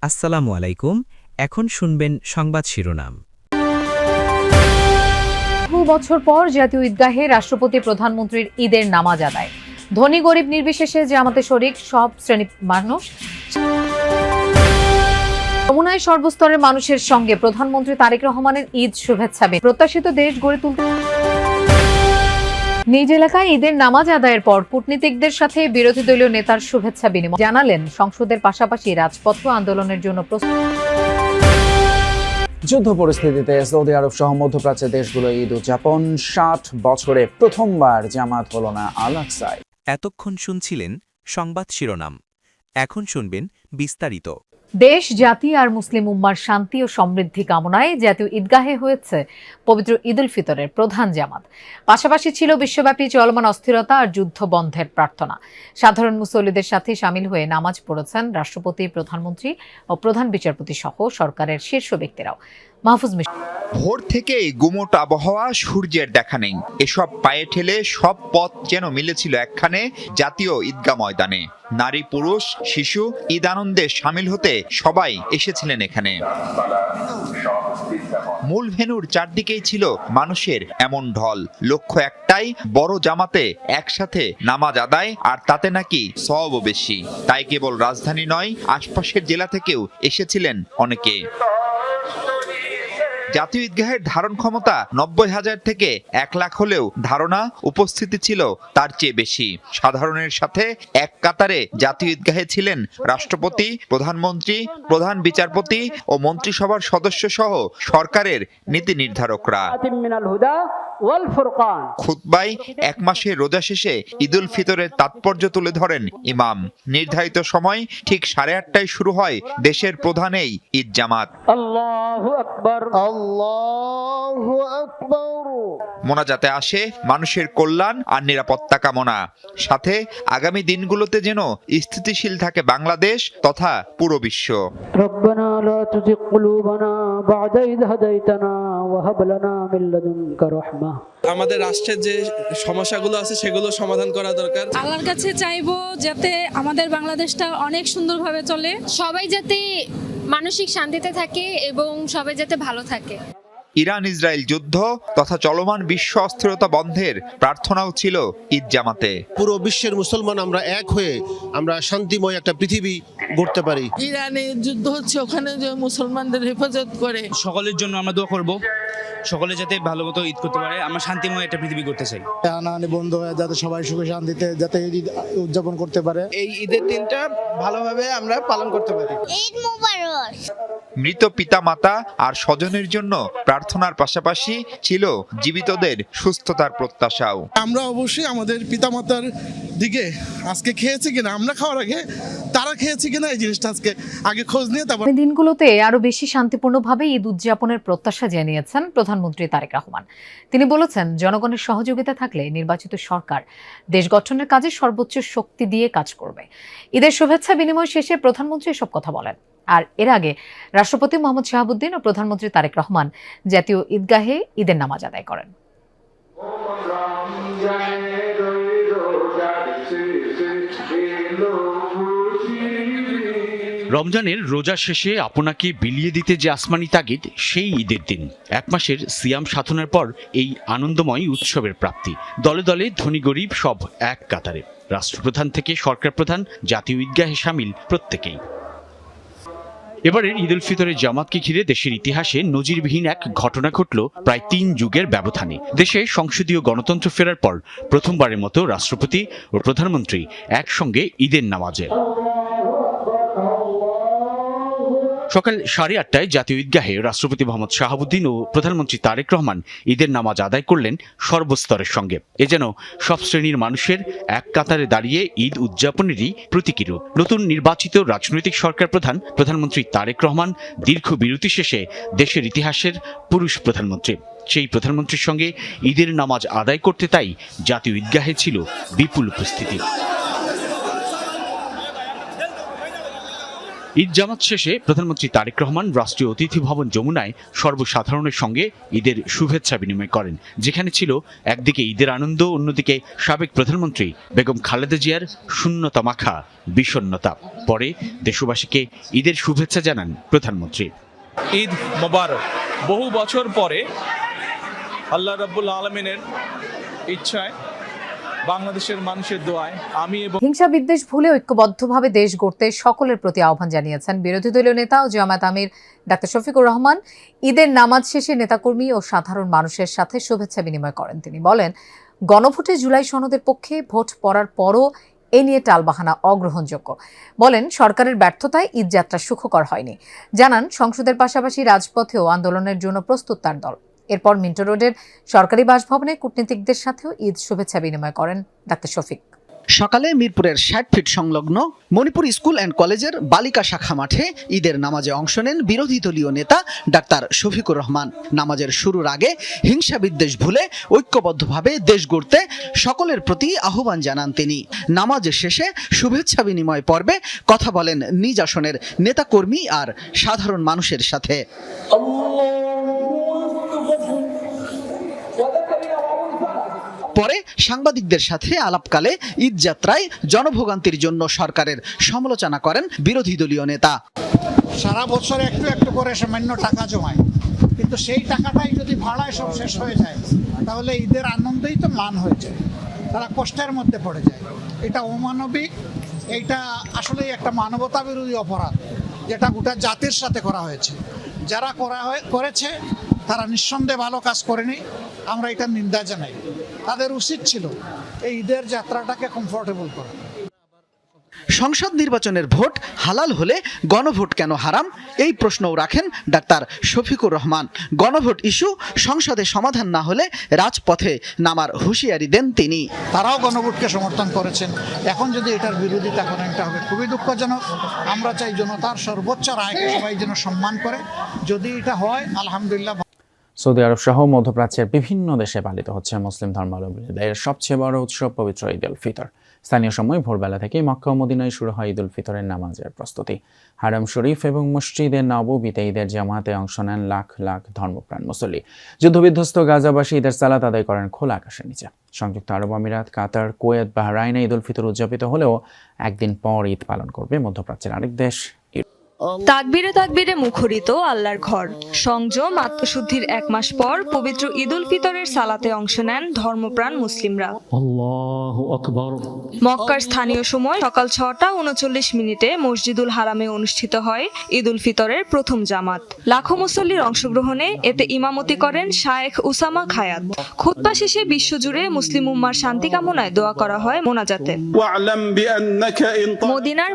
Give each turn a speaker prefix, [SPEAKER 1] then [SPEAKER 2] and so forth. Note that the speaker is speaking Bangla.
[SPEAKER 1] আসসালামু আলাইকুম। এখন শুনবেন সংবাদ শিরোনাম।
[SPEAKER 2] বহু বছর পর জাতীয় ঈদগাহে রাষ্ট্রপতি প্রধানমন্ত্রীর ঈদের নামাজ আদায়। ধনী গরিব নির্বিশেষে জামাতে শরিক সব শ্রেণীর মানুষ। যমুনায় সর্বস্তরের মানুষের সঙ্গে প্রধানমন্ত্রী তারেক রহমানের ঈদ শুভেচ্ছা প্রত্যাশিত দেশ গড়ে তুলতে। নিজ এলাকায় ঈদের নামাজ আদায়ের পর কূটনীতিকদের সাথে বিরোধী দলীয় নেতার শুভেচ্ছা বিনিময় জানালেন। সংসদের পাশাপাশি রাজপথ আন্দোলনের জন্য
[SPEAKER 3] যুদ্ধ পরিস্থিতিতে সৌদি আরব সহ মধ্যপ্রাচ্যের দেশগুলো ঈদ উদযাপন। 60 বছরে প্রথমবার জামাত হলো না আল আকসায়।
[SPEAKER 1] এতক্ষণ শুনছিলেন সংবাদ শিরোনাম। এখন শুনবেন বিস্তারিত।
[SPEAKER 2] দেশ, জাতি আর মুসলিম উম্মার শান্তি ও সমৃদ্ধি কামনায় জাতীয় ঈদগাহে হয়েছে পবিত্র ঈদ উল ফিতরের প্রধান জামাত। পাশাপাশি ছিল বিশ্বব্যাপী চলমান অস্থিরতা আর যুদ্ধ বন্ধের প্রার্থনা। সাধারণ মুসল্লিদের সাথে সামিল হয়ে নামাজ পড়েছেন রাষ্ট্রপতি, প্রধানমন্ত্রী ও প্রধান বিচারপতি সহ সরকারের শীর্ষ ব্যক্তিরাও। মাহফুজ মিশন।
[SPEAKER 4] ভোর থেকেই গুমোট আবহাওয়া, সূর্যের দেখা নেই। এসব পায়ে ঠেলে সব পথ যেন মিলেছিল একখানে জাতীয় ঈদগাহ ময়দানে। নারী, পুরুষ, শিশু ঈদ আনন্দে সামিল হতে সবাই এসেছিলেন এখানে। মূল ভেন্যুর চারদিকেই ছিল মানুষের এমন ঢল। লক্ষ্য একটাই, বড় জামাতে একসাথে নামাজ আদায়, আর তাতে নাকি সওয়াবও বেশি। তাই কেবল রাজধানী নয়, আশপাশের জেলা থেকেও এসেছিলেন অনেকে। জাতীয় ঈদগাহের ধারণ ক্ষমতা 90,000 থেকে 1 লাখ হলেও ধারণা উপস্থিতি ছিল তার চেয়ে বেশি। সাধারণের সাথে এক কাতারে জাতীয় ঈদগাহে ছিলেন রাষ্ট্রপতি, প্রধানমন্ত্রী, প্রধান বিচারপতি ও মন্ত্রিসভার সদস্য সহ সরকারের নীতি নির্ধারকরা। খুতবায় এক মাসের রোজা শেষে ঈদ উল ফিতরের তাৎপর্য তুলে ধরেন ইমাম। নির্ধারিত সময় ঠিক 8:30টায় শুরু হয় দেশের প্রধান এই ঈদ জামাত।
[SPEAKER 5] আল্লাহু আকবার, আল্লাহু আকবার।
[SPEAKER 4] মোনাজাতে আসে মানুষের কল্যাণ আর নিরাপত্তা কামনা, সাথে আগামী দিনগুলোতে যেন স্থিতিশীল থাকে বাংলাদেশ তথা পুরো বিশ্ব।
[SPEAKER 5] রব্বানা লা তুযিগ কুলুবানা বা'দা ইয হাদাইতানা ওয়া হাব লানা মিন লাদুনকা রাহমা।
[SPEAKER 6] আমাদের রাষ্ট্রের যে সমস্যাগুলো আছে সেগুলো সমাধান করা দরকার।
[SPEAKER 7] আল্লাহর কাছে চাইবো যাতে আমাদের বাংলাদেশটা অনেক সুন্দরভাবে চলে,
[SPEAKER 8] সবাই যাতে মানসিক শান্তিতে থাকে এবং সবাই যাতে ভালো থাকে।
[SPEAKER 4] ইরান ইসরায়েল যুদ্ধ তথা চলমান বিশ্ব অস্থিরতা বন্ধের প্রার্থনাও ছিল ঈদ জামাতে।
[SPEAKER 9] পুরো বিশ্বের মুসলমান আমরা এক হয়ে আমরা শান্তিময় একটা পৃথিবী গড়তে পারি।
[SPEAKER 10] ইরানে যুদ্ধ হচ্ছে, ওখানে যে মুসলমানদের হেফাজত করে।
[SPEAKER 11] সকলের জন্য আমরা দোয়া করব, সকলে যাতে ভালো মতো ঈদ করতে পারে। আমরা শান্তিময় একটা পৃথিবী করতে চাই।
[SPEAKER 9] হানাহানি বন্ধ হয়ে যাতে সবাই সুখে শান্তিতে যাতে ঈদ উদযাপন করতে পারে।
[SPEAKER 6] এই ঈদের দিনটা ভালোভাবে আমরা পালন করতে পারি।
[SPEAKER 8] ঈদ মুবারক।
[SPEAKER 4] মৃত পিতা মাতা আর স্বজনের জন্য প্রার্থনার পাশাপাশি ছিল জীবিতদের সুস্থতার প্রত্যাশাও।
[SPEAKER 9] আমরা অবশ্যই আমাদের পিতামাতার দিকে আজকে খেয়েছি কিনা, আমরা খাওয়ার আগে তারা খেয়েছি কিনা এই জিনিসটা আজকে আগে খোঁজ নিয়ে তারপর
[SPEAKER 2] দিনগুলোতে আরো বেশি শান্তিপূর্ণভাবে ঈদ উদযাপনের প্রত্যাশা জানিয়েছেন প্রধানমন্ত্রী তারেক রহমান। তিনি বলেছেন, জনগণের সহযোগিতা থাকলে নির্বাচিত সরকার দেশ গঠনের কাজে সর্বোচ্চ শক্তি দিয়ে কাজ করবে। ঈদের শুভেচ্ছা বিনিময় শেষে প্রধানমন্ত্রী এসব কথা বলেন। আর এর আগে রাষ্ট্রপতি মোহাম্মদ শাহাবুদ্দিন ও প্রধানমন্ত্রী তারেক রহমান জাতীয় ঈদগাহে ঈদের নামাজ আদায় করেন।
[SPEAKER 12] রমজানের রোজা শেষে আপনাকে বিলিয়ে দিতে যে আসমানি তাগিদ, সেই ঈদের দিন। 1 মাসের সিয়াম সাধনার পর এই আনন্দময় উৎসবের প্রাপ্তি। দলে দলে ধনী গরিব সব এক কাতারে। রাষ্ট্রপ্রধান থেকে সরকার প্রধান, জাতীয় ঈদগাহে সামিল প্রত্যেকেই। এবারের ঈদ উল ফিতরের জামাতকে ঘিরে দেশের ইতিহাসে নজিরবিহীন এক ঘটনা ঘটল প্রায় 3 যুগের ব্যবধানে। দেশে সংসদীয় গণতন্ত্র ফেরার পর প্রথমবারের মতো রাষ্ট্রপতি ও প্রধানমন্ত্রী একসঙ্গে ঈদের নামাজে। সকাল 8:30টায় জাতীয় ঈদগাহে রাষ্ট্রপতি মোহাম্মদ শাহাবুদ্দিন ও প্রধানমন্ত্রী তারেক রহমান ঈদের নামাজ আদায় করলেন সর্বস্তরের সঙ্গে। এ যেন সব শ্রেণীর মানুষের এক কাতারে দাঁড়িয়ে ঈদ উদযাপনেরই প্রতীকী রূপ। নতুন নির্বাচিত রাজনৈতিক সরকার প্রধান প্রধানমন্ত্রী তারেক রহমান দীর্ঘ বিরতি শেষে দেশের ইতিহাসের পুরুষ প্রধানমন্ত্রী। সেই প্রধানমন্ত্রীর সঙ্গে ঈদের নামাজ আদায় করতে তাই জাতীয় ঈদগাহে ছিল বিপুল উপস্থিতি। ঈদ জামাত শেষে প্রধানমন্ত্রী তারেক রহমান রাষ্ট্রীয় অতিথি ভবন যমুনায় সর্বসাধারণের সঙ্গে ঈদের শুভেচ্ছা বিনিময় করেন, যেখানে ছিল একদিকে ঈদের আনন্দ, অন্যদিকে সাবেক প্রধানমন্ত্রী বেগম খালেদা জিয়ার শূন্যতা মাখা বিষণ্ণতা। পরে দেশবাসীকে ঈদের শুভেচ্ছা জানান প্রধানমন্ত্রী।
[SPEAKER 6] ঈদ মোবারক। বহু বছর পরে আল্লাহ রাব্বুল আলামিনের ইচ্ছায়, বাংলাদেশের মানুষের দোয়ায় আমি এবং
[SPEAKER 2] হিংসা বিদ্বেষ ভুলে ঐক্যবদ্ধভাবে দেশ গড়তে সকলের প্রতি আহ্বান জানিয়েছেন বিরোধী দলীয় নেতা ও জামায়াত আমির ডাক্তার শফিকুর রহমান। ঈদের নামাজ শেষে নেতাকর্মী ও সাধারণ মানুষের সাথে শুভেচ্ছা বিনিময় করেন। তিনি বলেন, গণভোটে জুলাই সনদের পক্ষে ভোট পড়ার পরও এ নিয়ে টালবাহানা অগ্রহণযোগ্য। বলেন, সরকারের ব্যর্থতায় ঈদযাত্রা সুখকর হয়নি। জানান, সংসদের পাশাপাশি রাজপথেও আন্দোলনের জন্য প্রস্তুত তার দল। এরপর মিন্টো রোডের সরকারি বাসভবনে কূটনীতিকদের সাথেও ঈদ শুভেচ্ছা বিনিময় করেন ডাক্তার শফিক।
[SPEAKER 13] সকালে মিরপুরের ৬০ ফিট সংলগ্ন মণিপুর স্কুল অ্যান্ড কলেজের বালিকা শাখা মাঠে ঈদের নামাজে অংশ নেন বিরোধী দলীয় নেতা ডাক্তার শফিকুর রহমান। নামাজের শুরুর আগে হিংসা বিদ্বেষ ভুলে ঐক্যবদ্ধভাবে দেশ গড়তে সকলের প্রতি আহ্বান জানান তিনি। নামাজের শেষে শুভেচ্ছা বিনিময় পর্বে কথা বলেন নিজ আসনের নেতাকর্মী আর সাধারণ মানুষের সাথে। পরে সাংবাদিকদের সাথে আলাপকালে ঈদযাত্রায় জনভোগান্তির জন্য সরকারের সমালোচনা করেন বিরোধী দলীয় নেতা।
[SPEAKER 14] সারা বছর একটু একটু করে সামান্য টাকা জমায়, কিন্তু সেই টাকাটাই যদি ভাড়ায় সব শেষ হয়ে যায় তাহলে ঈদের আনন্দেই তো ম্লান হয়ে যায়, তারা কষ্টের মধ্যে পড়ে যায়। এটা অমানবিক, এইটা আসলেই একটা মানবতা বিরোধী অপরাধ, যেটা গোটা জাতির সাথে করা হয়েছে। যারা করেছে তারা নিঃসন্দেহে ভালো কাজ করেনি, আমরা এটা নিন্দা জানাই। তাদের উচিত ছিল এই ঈদের যাত্রাটাকে কমফোর্টেবল করা।
[SPEAKER 13] সংসদ নির্বাচনের ভোট হালাল হলে গণভোট কেন হারাম, এই প্রশ্নও রাখেন ডাক্তার শফিকুর রহমান। গণভোট ইস্যু সংসদে সমাধান না হলে রাজপথে নামার হুঁশিয়ারি দেন তিনি।
[SPEAKER 14] তারাও গণভোটকে সমর্থন করেছেন, এখন যদি এটার বিরোধিতা করেন এটা হবে খুবই দুঃখজনক। আমরা চাই জনতার সর্বোচ্চ রায়কে সবাই যেন সম্মান করে। যদি এটা হয় আলহামদুলিল্লাহ।
[SPEAKER 3] সৌদি আরব সহ মধ্যপ্রাচ্যের বিভিন্ন দেশে পালিত হচ্ছে মুসলিম ধর্মাবলম্বীদের সবচেয়ে বড় উৎসব পবিত্র ঈদ উল ফিতর। স্থানীয় সময় ভোরবেলা থেকে মক্কা ও মদিনায় শুরু হয় ঈদ উল ফিতরের নামাজের প্রস্তুতি। হারাম শরীফ এবং মসজিদে নববীতে ঈদের জামাতে অংশ নেন লাখ লাখ ধর্মপ্রাণ মুসল্লি। যুদ্ধবিধ্বস্ত গাজাবাসী ঈদের সালাত আদায় করেন খোলা আকাশের নিচে। সংযুক্ত আরব আমিরাত, কাতার, কুয়েত, বাহরাইনে ঈদ উল ফিতর উদযাপিত হলেও একদিন পর ঈদ পালন করবে মধ্যপ্রাচ্যের আরেক দেশ।
[SPEAKER 7] তাকবীরে তাকবীরে মুখরিত আল্লাহর ঘর। সংযম আত্মশুদ্ধির ১ মাস পর পবিত্র ঈদ উল ফিতরের সালাতে অংশ নেন ধর্মপ্রাণ মুসলিমরা।
[SPEAKER 5] আল্লাহু আকবার।
[SPEAKER 7] মক্কার স্থানীয় সময় সকাল ৬টা ৩৯ মসজিদুল হারামে অনুষ্ঠিত হয় ঈদ উল ফিতরের প্রথম জামাত। লাখো মুসল্লির অংশগ্রহণে এতে ইমামতি করেন শায়েখ উসামা খায়াত। খুতবা শেষে বিশ্বজুড়ে মুসলিম উম্মার শান্তি কামনায় দোয়া করা হয় মোনাজাতে। মদিনার